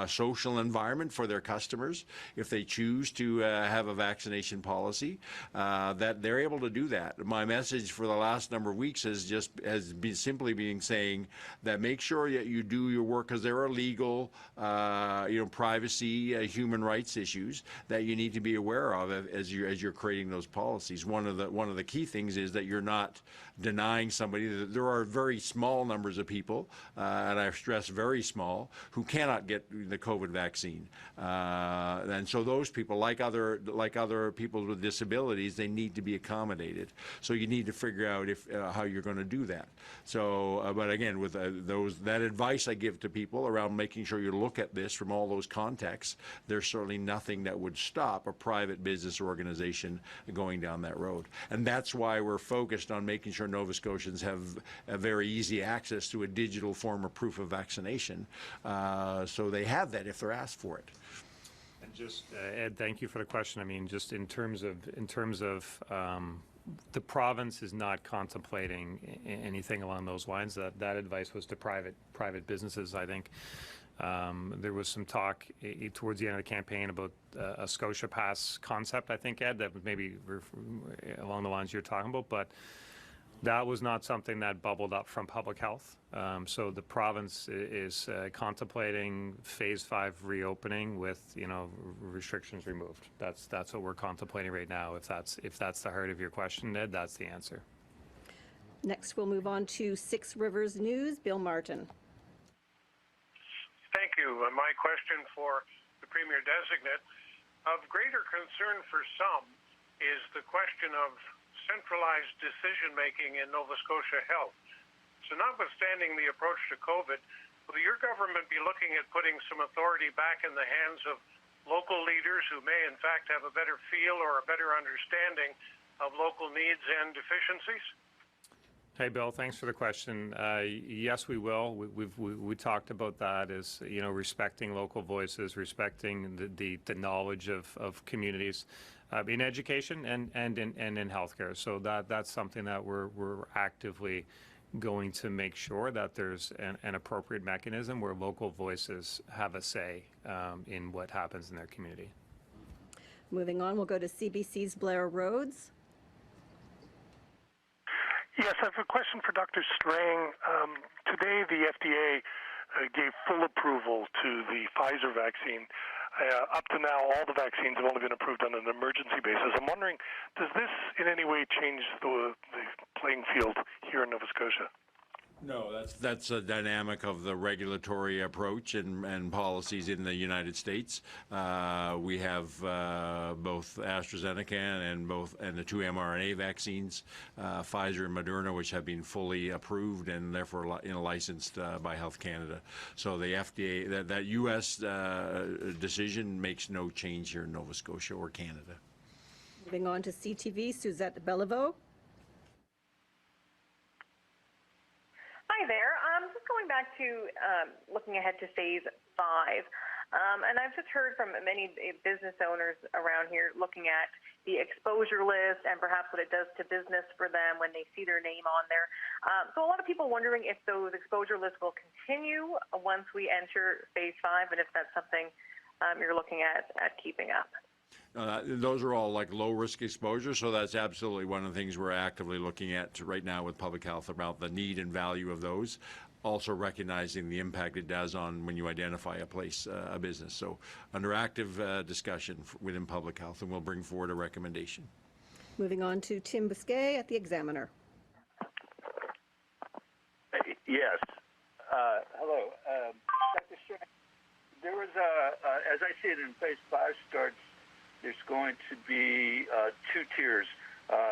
social environment for their customers, if they choose to have a vaccination policy, that they're able to do that. My message for the last number of weeks has been simply saying that make sure that you do your work, because there are legal, privacy, human rights issues that you need to be aware of as you're creating those policies. One of the key things is that you're not denying somebody. That there are very small numbers of people, and I stress very small, who cannot get the COVID vaccine, and so those people, like other people with disabilities, they need to be accommodated. So you need to figure out how you're going to do that. So, but again, with that advice I give to people around making sure you look at this from all those contexts, there's certainly nothing that would stop a private business organization going down that road. And that's why we're focused on making sure Nova Scotians have a very easy access to a digital form of proof of vaccination, so they have that if they're asked for it. And just, Ed, thank you for the question. I mean, just in terms of the province is not contemplating anything along those lines. That advice was to private businesses, I think. There was some talk towards the end of the campaign about a Scotia Pass concept, I think, Ed, that was maybe along the lines you're talking about, but that was not something that bubbled up from public health. So the province is contemplating phase 5 reopening with, restrictions removed. That's what we're contemplating right now. If that's the heart of your question, Ed, that's the answer. Next, we'll move on to Six Rivers News. Bill Martin. Thank you. My question for the Premier-designate. Of greater concern for some is the question of centralized decision-making in Nova Scotia Health. So notwithstanding the approach to COVID, will your government be looking at putting some authority back in the hands of local leaders who may in fact have a better feel or a better understanding of local needs and deficiencies? Hey, Bill, thanks for the question. Yes, we will. We talked about that as, respecting local voices, respecting the knowledge of communities in education and in healthcare. So that's something that we're actively going to make sure that there's an appropriate mechanism where local voices have a say in what happens in their community. Moving on, we'll go to CBC's Blair Rhodes. Yes, I have a question for Dr. Strang. Today, the FDA gave full approval to the Pfizer vaccine. Up to now, all the vaccines have only been approved on an emergency basis. I'm wondering, does this in any way change the playing field here in Nova Scotia? No, that's a dynamic of the regulatory approach and policies in the United States. We have both AstraZeneca and the 2 mRNA vaccines, Pfizer and Moderna, which have been fully approved and therefore licensed by Health Canada. So the FDA, that U.S. decision makes no change here in Nova Scotia or Canada. Moving on to CTV, Suzette Beliveau. Hi there. Just going back to looking ahead to phase 5. And I've just heard from many business owners around here looking at the exposure list and perhaps what it does to business for them when they see their name on there. So a lot of people wondering if those exposure lists will continue once we enter phase 5 and if that's something you're looking at keeping up. Those are all like low-risk exposure, so that's absolutely one of the things we're actively looking at right now with public health about the need and value of those, also recognizing the impact it does on when you identify a place, a business. So under active discussion within public health, and we'll bring forward a recommendation. Moving on to Tim Bousquet at the Examiner. Yes. Hello. Dr. Strang, there was as I see it in phase 5 starts, there's going to be 2 tiers.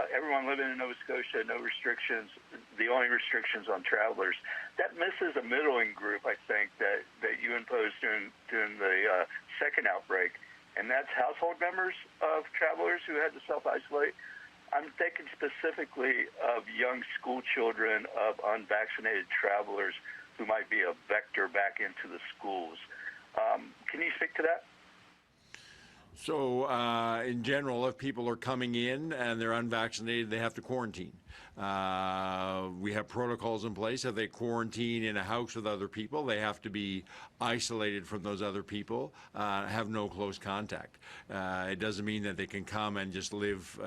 Everyone living in Nova Scotia, no restrictions. The only restrictions on travelers. That misses a middling group, I think, that you imposed during the second outbreak, and that's household members of travelers who had to self-isolate. I'm thinking specifically of young school children of unvaccinated travelers who might be a vector back into the schools. Can you speak to that? So in general, if people are coming in and they're unvaccinated, they have to quarantine. We have protocols in place. If they quarantine in a house with other people, they have to be isolated from those other people, have no close contact. It doesn't mean that they can come and just live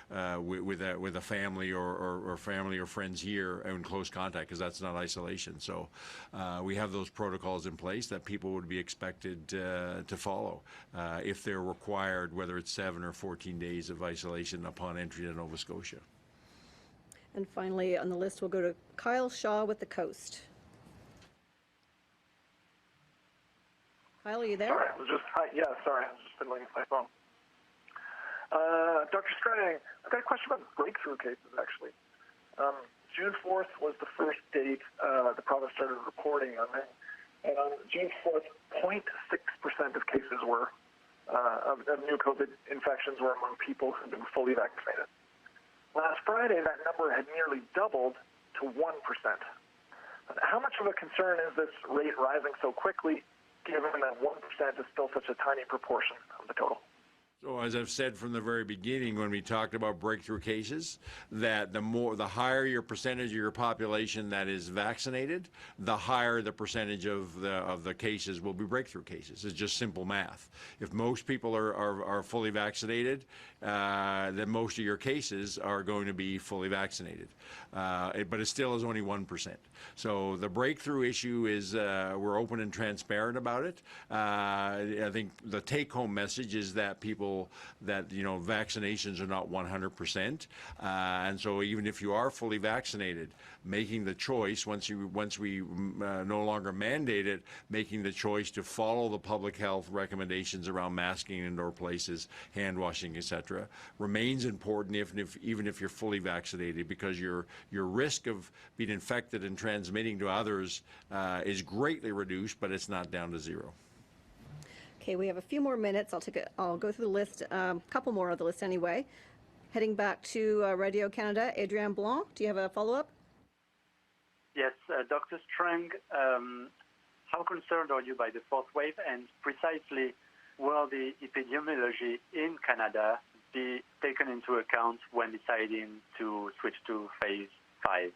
with a family or family or friends here in close contact, because that's not isolation. So we have those protocols in place that people would be expected to follow if they're required, whether it's 7 or 14 days of isolation upon entry to Nova Scotia. And finally on the list, we'll go to Kyle Shaw with The Coast. Kyle, are you there? Sorry, sorry, I was just fiddling with my phone. Dr. Strang, I've got a question about breakthrough cases, actually. June 4th was the first date the province started reporting on it. And on June 4th, 0.6% of cases were, of new COVID infections were among people who've been fully vaccinated. Last Friday, that number had nearly doubled to 1%. How much of a concern is this rate rising so quickly, given that 1% is still such a tiny proportion of the total? So as I've said from the very beginning when we talked about breakthrough cases, that the higher your percentage of your population that is vaccinated, the higher the percentage of the cases will be breakthrough cases. It's just simple math. If most people are fully vaccinated, then most of your cases are going to be fully vaccinated. But it still is only 1%. So the breakthrough issue is we're open and transparent about it. I think the take-home message is that vaccinations are not 100%, and so even if you are fully vaccinated, making the choice once we no longer mandate it, making the choice to follow the public health recommendations around masking in indoor places, hand washing, etc., remains important even if you're fully vaccinated, because your risk of being infected and transmitting to others is greatly reduced, but it's not down to zero. Okay, we have a few more minutes. I'll go through the list, a couple more of the list anyway. Heading back to Radio Canada, Adrienne Blanc, do you have a follow-up? Yes, Dr. Strang, how concerned are you by the fourth wave, and precisely will the epidemiology in Canada be taken into account when deciding to switch to phase 5?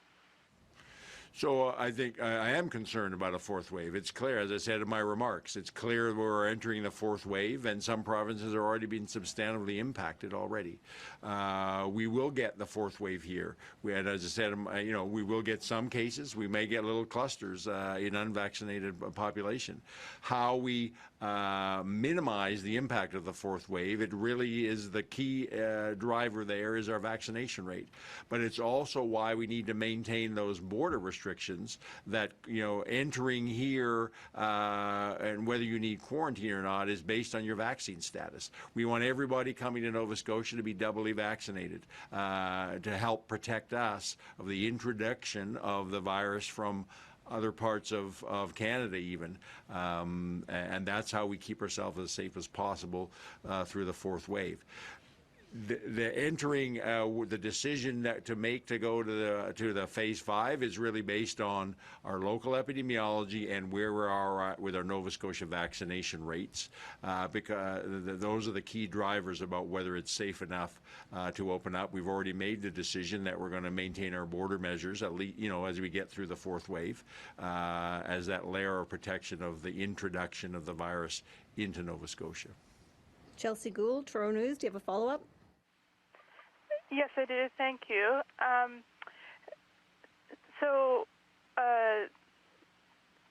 So I think I am concerned about a fourth wave. It's clear, as I said in my remarks, it's clear we're entering the fourth wave, and some provinces are already being substantively impacted already. We will get the fourth wave here. As I said, we will get some cases. We may get little clusters in unvaccinated population. How we minimize the impact of the fourth wave, it really is the key driver there is our vaccination rate. But it's also why we need to maintain those border restrictions that, entering here and whether you need quarantine or not is based on your vaccine status. We want everybody coming to Nova Scotia to be doubly vaccinated to help protect us of the introduction of the virus from other parts of Canada even, and that's how we keep ourselves as safe as possible through the fourth wave. The decision to make to go to the phase 5 is really based on our local epidemiology and where we are at with our Nova Scotia vaccination rates, because those are the key drivers about whether it's safe enough to open up. We've already made the decision that we're going to maintain our border measures at least, as we get through the fourth wave, as that layer of protection of the introduction of the virus into Nova Scotia. Chelsea Gould, Toronto News, do you have a follow-up? Yes, I do. Thank you.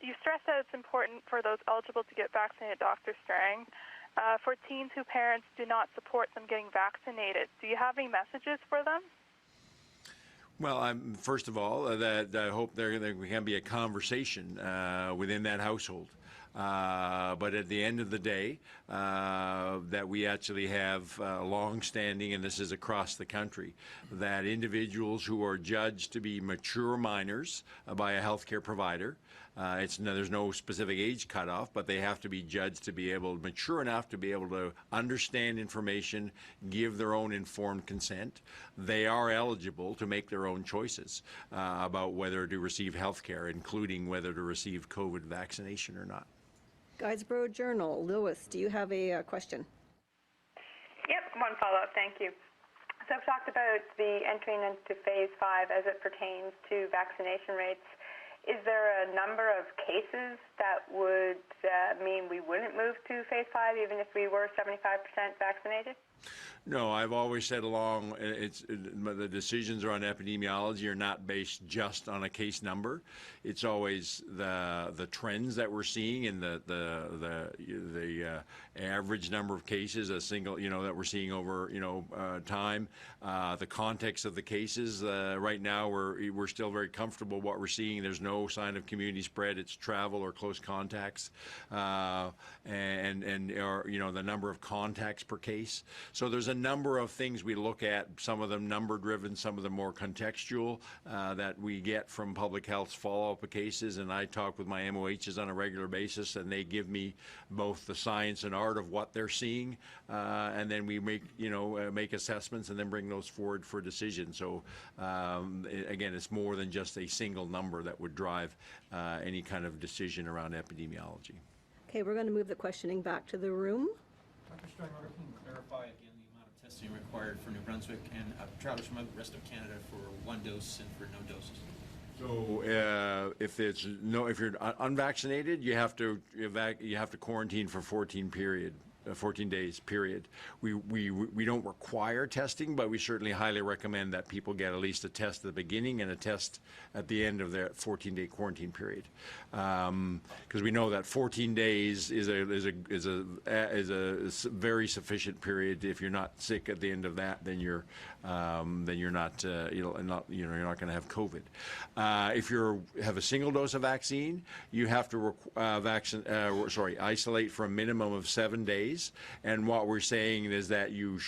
You stressed that it's important for those eligible to get vaccinated, Dr. Strang. For teens whose parents do not support them getting vaccinated, do you have any messages for them? Well, first of all, that I hope there can be a conversation within that household. But at the end of the day, that we actually have long-standing, and this is across the country, that individuals who are judged to be mature minors by a healthcare provider, there's no specific age cutoff, but they have to be judged to be mature enough to be able to understand information, give their own informed consent. They are eligible to make their own choices about whether to receive healthcare, including whether to receive COVID vaccination or not. Guysborough Journal, Lewis, do you have a question? Yep, one follow-up, thank you. So I've talked about the entering into phase 5 as it pertains to vaccination rates. Is there a number of cases that would mean we wouldn't move to phase 5 even if we were 75% vaccinated? No, I've always said the decisions around epidemiology are not based just on a case number. It's always the trends that we're seeing and the average number of cases, that we're seeing over time, the context of the cases. Right now, we're still very comfortable what we're seeing. There's no sign of community spread. It's travel or close contacts, and the number of contacts per case. So there's a number of things we look at, some of them number-driven, some of them more contextual, that we get from public health's follow-up of cases, and I talk with my MOHs on a regular basis, and they give me both the science and art of what they're seeing, and then we make assessments and then bring those forward for decision. So again, it's more than just a single number that would drive any kind of decision around epidemiology. Okay, we're going to move the questioning back to the room. Dr. Strang, can you clarify again the amount of testing required for New Brunswick and travelers from the rest of Canada for 1 dose and for no doses? So if you're unvaccinated, you have to quarantine for 14 days period. We don't require testing, but we certainly highly recommend that people get at least a test at the beginning and a test at the end of their 14-day quarantine period, because we know that 14 days is a very sufficient period. If you're not sick at the end of that, then you're not you're not going to have COVID. If you have a single dose of vaccine, you have to isolate for a minimum of 7 days. And what we're saying is that you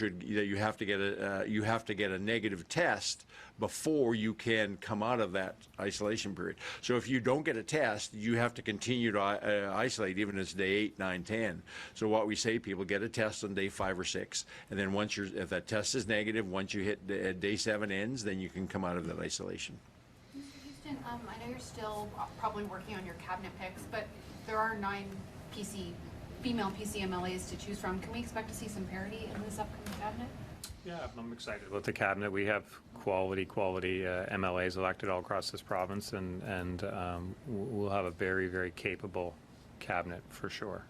have to get a negative test before you can come out of that isolation period. So if you don't get a test, you have to continue to isolate even as day 8, 9, 10. So what we say, people get a test on day 5 or 6, and then if that test is negative, once you hit day 7 ends, then you can come out of that isolation. Mr. Houston, I know you're still probably working on your cabinet picks, but there are 9 female PCMLAs to choose from. Can we expect to see some parity in this upcoming cabinet? Yeah, I'm excited about the cabinet. We have quality MLAs elected all across this province, and we'll have a very, very capable cabinet for sure.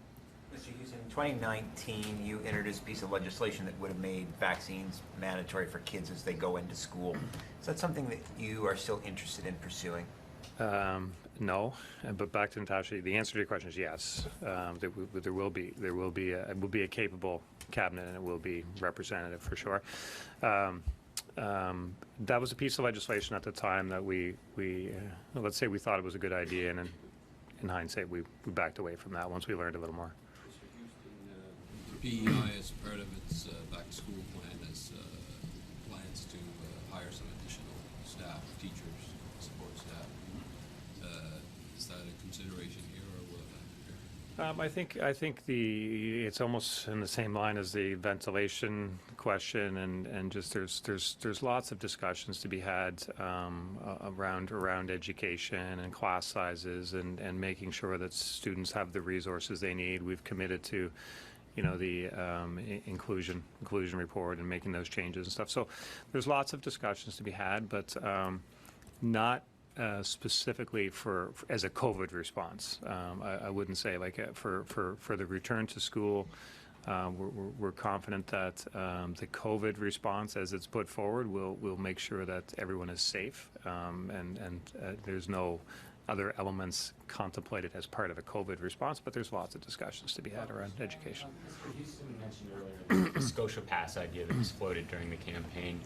Mr. Houston, in 2019, you introduced a piece of legislation that would have made vaccines mandatory for kids as they go into school. Is that something that you are still interested in pursuing? No, but back to Natasha, the answer to your question is yes. There will be a capable cabinet, and it will be representative for sure. That was a piece of legislation at the time that let's say we thought it was a good idea, and in hindsight, we backed away from that once we learned a little more. Mr. Houston, the PEI, as part of its back-to-school plan, has plans to hire some additional staff, teachers, support staff. Is that a consideration here, or will it happen here? I think it's almost in the same line as the ventilation question, and just there's lots of discussions to be had around education and class sizes and making sure that students have the resources they need. We've committed to the inclusion report and making those changes and stuff. So there's lots of discussions to be had, but not specifically as a COVID response. I wouldn't say for the return to school. We're confident that the COVID response, as it's put forward, will make sure that everyone is safe, and there's no other elements contemplated as part of a COVID response, but there's lots of discussions to be had around education. Mr. Houston mentioned earlier the Scotia Pass idea that was floated during the campaign.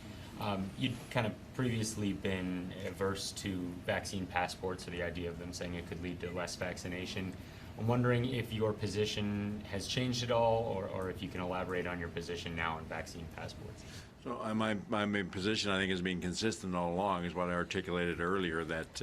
You'd kind of previously been averse to vaccine passports, or the idea of them saying it could lead to less vaccination. I'm wondering if your position has changed at all, or if you can elaborate on your position now on vaccine passports. So my position, I think, has been consistent all along, is what I articulated earlier, that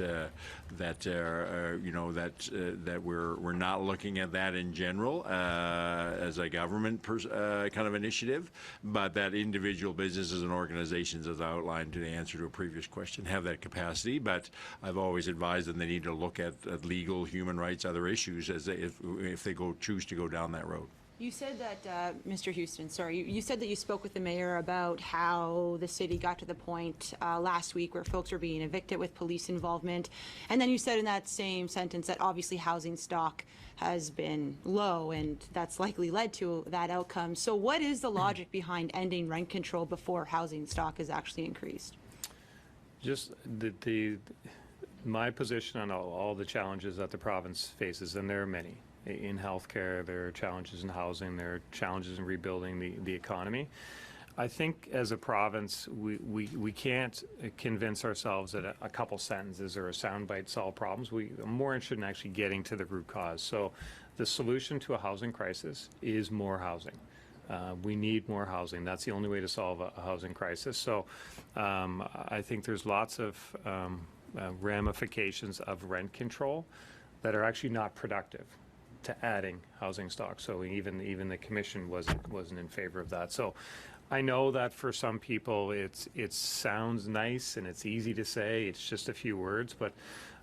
we're not looking at that in general as a government kind of initiative, but that individual businesses and organizations, as outlined to the answer to a previous question, have that capacity. But I've always advised them they need to look at legal, human rights, other issues if they choose to go down that road. You said that, Mr. Houston, you said that you spoke with the mayor about how the city got to the point last week where folks were being evicted with police involvement. And then you said in that same sentence that obviously housing stock has been low, and that's likely led to that outcome. So what is the logic behind ending rent control before housing stock is actually increased? Just my position on all the challenges that the province faces, and there are many. In healthcare, there are challenges in housing, there are challenges in rebuilding the economy. I think as a province, we can't convince ourselves that a couple sentences or a soundbite solve problems. I'm more interested in actually getting to the root cause. So the solution to a housing crisis is more housing. We need more housing. That's the only way to solve a housing crisis. So I think there's lots of ramifications of rent control that are actually not productive to adding housing stock. So even the commission wasn't in favor of that. So I know that for some people it sounds nice and it's easy to say, it's just a few words, but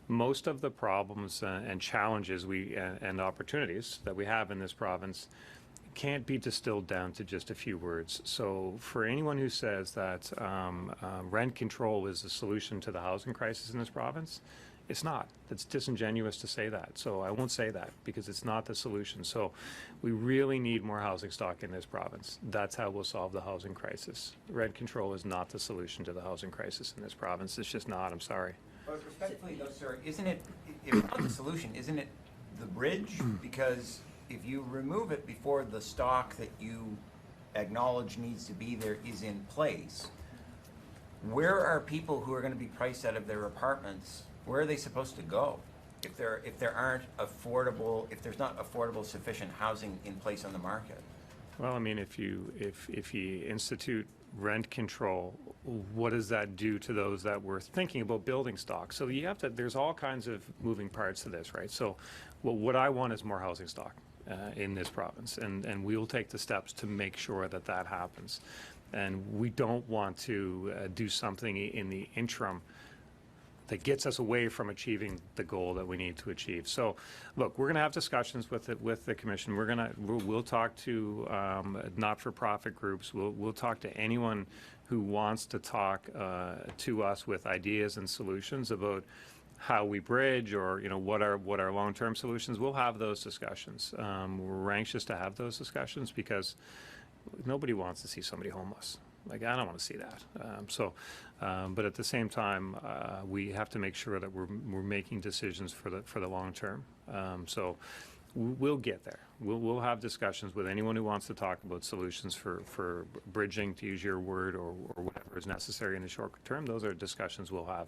most of the problems and challenges and opportunities that we have in this province can't be distilled down to just a few words. So for anyone who says that rent control is the solution to the housing crisis in this province, it's not. It's disingenuous to say that. So I won't say that because it's not the solution. So we really need more housing stock in this province. That's how we'll solve the housing crisis. Rent control is not the solution to the housing crisis in this province. It's just not. I'm sorry. But respectfully though, sir, isn't it, if not the solution, isn't it the bridge? Because if you remove it before the stock that you acknowledge needs to be there is in place, where are people who are going to be priced out of their apartments? Where are they supposed to go if there aren't affordable, if there's not affordable sufficient housing in place on the market? Well, I mean, if you institute rent control, what does that do to those that were thinking about building stock? So you have to. There's all kinds of moving parts to this, right? So, well, what I want is more housing stock in this province, and we'll take the steps to make sure that that happens. And we don't want to do something in the interim that gets us away from achieving the goal that we need to achieve. So, look, we're going to have discussions with the commission. We'll talk to not-for-profit groups. We'll talk to anyone who wants to talk to us with ideas and solutions about how we bridge, or what our long-term solutions. We'll have those discussions. We're anxious to have those discussions because nobody wants to see somebody homeless. Like, I don't want to see that. But at the same time, we have to make sure that we're making decisions for the long term. So we'll get there. We'll have discussions with anyone who wants to talk about solutions for bridging, to use your word, or whatever is necessary in the short term. Those are discussions we'll have.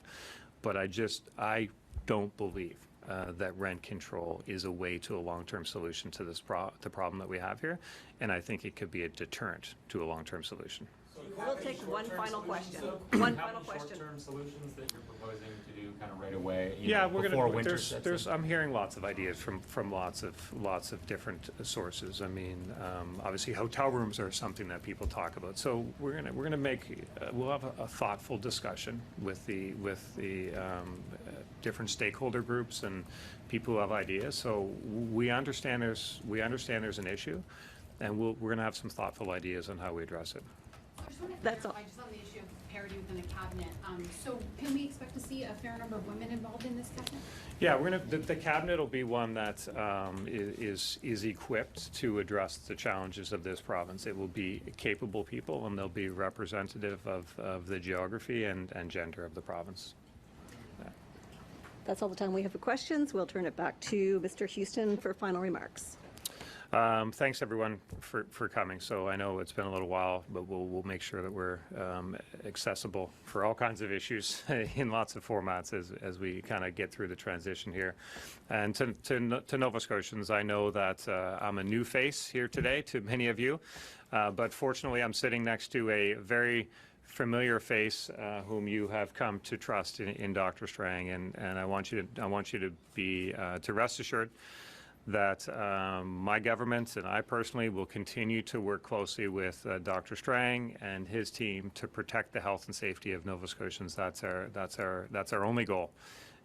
But I don't believe that rent control is a way to a long-term solution to the problem that we have here, and I think it could be a deterrent to a long-term solution. We'll take one final question. One final question. Short-term solutions that you're proposing to do kind of right away. Before winter sets in? I'm hearing lots of ideas from lots of different sources. I mean, obviously hotel rooms are something that people talk about. So we'll have a thoughtful discussion with the different stakeholder groups and people who have ideas. So we understand there's an issue, and we're going to have some thoughtful ideas on how we address it. That's all. Just on the issue of parity within the cabinet. So can we expect to see a fair number of women involved in this cabinet? Yeah, the cabinet will be one that is equipped to address the challenges of this province. It will be capable people, and they'll be representative of the geography and gender of the province. Yeah. That's all the time we have for questions. We'll turn it back to Mr. Houston for final remarks. Thanks everyone for coming. So I know it's been a little while, but we'll make sure that we're accessible for all kinds of issues in lots of formats as we kind of get through the transition here. And to Nova Scotians, I know that I'm a new face here today to many of you, but fortunately I'm sitting next to a very familiar face whom you have come to trust in Dr. Strang, and I want you to rest assured that my government and I personally will continue to work closely with Dr. Strang and his team to protect the health and safety of Nova Scotians. That's our only goal,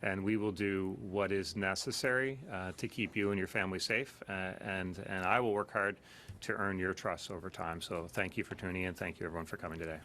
and we will do what is necessary to keep you and your family safe. And I will work hard to earn your trust over time. So thank you for tuning in. Thank you everyone for coming today.